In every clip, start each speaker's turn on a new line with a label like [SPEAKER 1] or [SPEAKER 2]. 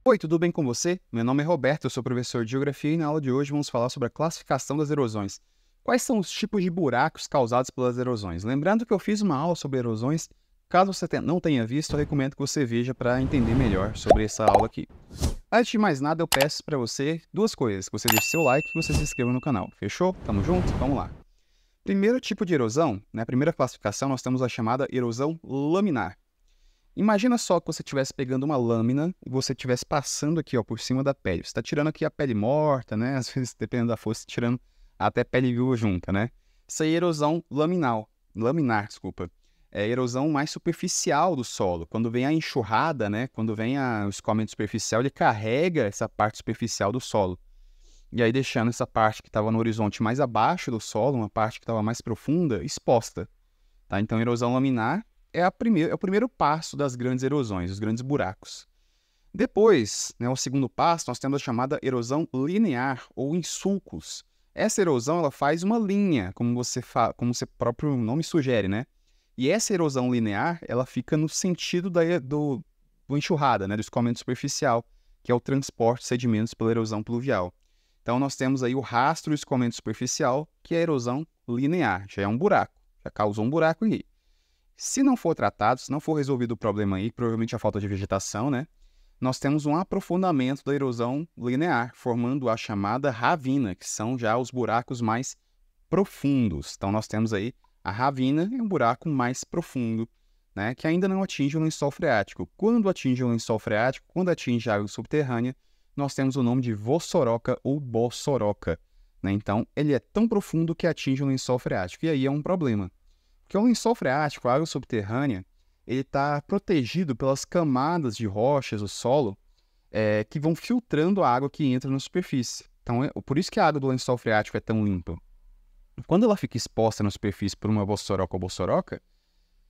[SPEAKER 1] Oi, tudo bem com você? Meu nome é Roberto, eu sou professor de Geografia e na aula de hoje vamos falar sobre a classificação das erosões. Quais são os tipos de buracos causados pelas erosões? Lembrando que eu fiz uma aula sobre erosões, caso você não tenha visto, eu recomendo que você veja para entender melhor sobre essa aula aqui. Antes de mais nada, eu peço para você duas coisas, que você deixe seu like e que você se inscreva no canal. Fechou? Tamo junto? Vamos lá. Primeiro tipo de erosão, na primeira classificação, nós temos a chamada erosão laminar. Imagina só que você estivesse pegando uma lâmina e você estivesse passando aqui, ó, por cima da pele. Você está tirando aqui a pele morta, né? Às vezes, dependendo da força, tirando até pele viva junta, né? Isso aí é erosão laminar, desculpa. É erosão mais superficial do solo. Quando vem a enxurrada, né? Quando vem o escoamento superficial, ele carrega essa parte superficial do solo. E aí deixando essa parte que estava no horizonte mais abaixo do solo, uma parte que estava mais profunda, exposta. Tá? Então, erosão laminar é o primeiro passo das grandes erosões, os grandes buracos. Depois, né, o segundo passo, nós temos a chamada erosão linear ou em sulcos. Essa erosão ela faz uma linha, como o seu próprio nome sugere, né? E essa erosão linear ela fica no sentido do enxurrada, né, do escoamento superficial, que é o transporte de sedimentos pela erosão pluvial. Então, nós temos aí o rastro do escoamento superficial, que é a erosão linear, já é um buraco, já causou um buraco aí. Se não for tratado, se não for resolvido o problema aí, provavelmente a falta de vegetação, né? Nós temos um aprofundamento da erosão linear, formando a chamada ravina, que são já os buracos mais profundos. Então, nós temos aí a ravina, é um buraco mais profundo, né? Que ainda não atinge o lençol freático. Quando atinge o lençol freático, quando atinge a água subterrânea, nós temos o nome de vossoroca ou bossoroca, né? Então, ele é tão profundo que atinge o lençol freático. E aí é um problema. Porque o lençol freático, a água subterrânea, ele está protegido pelas camadas de rochas do solo que vão filtrando a água que entra na superfície. Então, por isso que a água do lençol freático é tão limpa. Quando ela fica exposta na superfície por uma vossoroca ou bossoroca,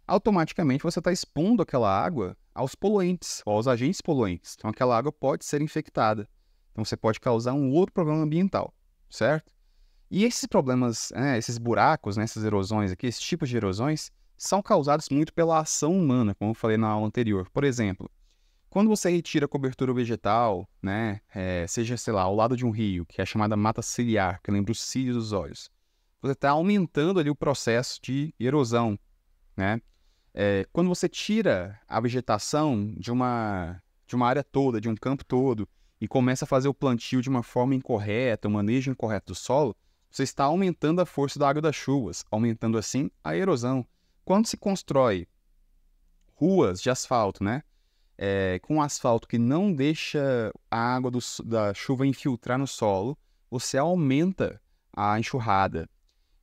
[SPEAKER 1] automaticamente você está expondo aquela água aos poluentes, ou aos agentes poluentes. Então, aquela água pode ser infectada. Então, você pode causar um outro problema ambiental, certo? E esses problemas, esses buracos, né, essas erosões aqui, esses tipos de erosões, são causados muito pela ação humana, como eu falei na aula anterior. Por exemplo, quando você retira a cobertura vegetal, né, seja, sei lá, ao lado de um rio, que é a chamada mata ciliar, que lembra os cílios dos olhos, você está aumentando ali o processo de erosão, né? Quando você tira a vegetação de uma área toda, de um campo todo, e começa a fazer o plantio de uma forma incorreta, o manejo incorreto do solo, você está aumentando a força da água das chuvas, aumentando assim a erosão. Quando se constrói ruas de asfalto, né, com asfalto que não deixa a água da chuva infiltrar no solo, você aumenta a enxurrada.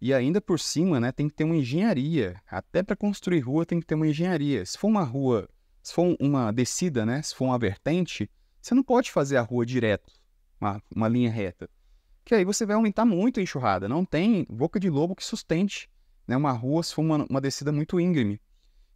[SPEAKER 1] E ainda por cima, né, tem que ter uma engenharia. Até para construir rua tem que ter uma engenharia. Se for uma rua, se for uma descida, né, se for uma vertente, você não pode fazer a rua direto, uma linha reta. Que aí você vai aumentar muito a enxurrada. Não tem boca de lobo que sustente, né, uma rua se for uma descida muito íngreme.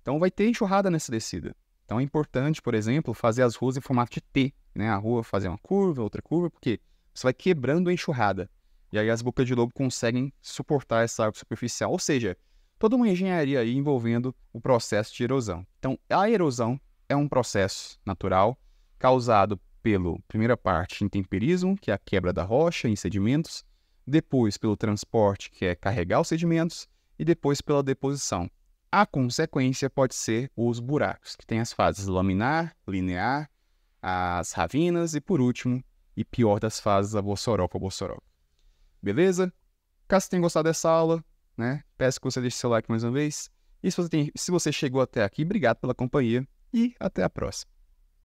[SPEAKER 1] Então vai ter enxurrada nessa descida. Então é importante, por exemplo, fazer as ruas em formato de T, né? A rua fazer uma curva, outra curva, porque você vai quebrando a enxurrada. E aí as bocas de lobo conseguem suportar essa água superficial. Ou seja, toda uma engenharia aí envolvendo o processo de erosão. Então a erosão é um processo natural causado pela primeira parte, intemperismo, que é a quebra da rocha em sedimentos, depois pelo transporte, que é carregar os sedimentos, e depois pela deposição. A consequência pode ser os buracos, que tem as fases laminar, linear, as ravinas e, por último, e pior das fases, a bossoroca ou bossoroca. Beleza? Caso você tenha gostado dessa aula, né, peço que você deixe seu like mais uma vez. E se você chegou até aqui, obrigado pela companhia e até a próxima.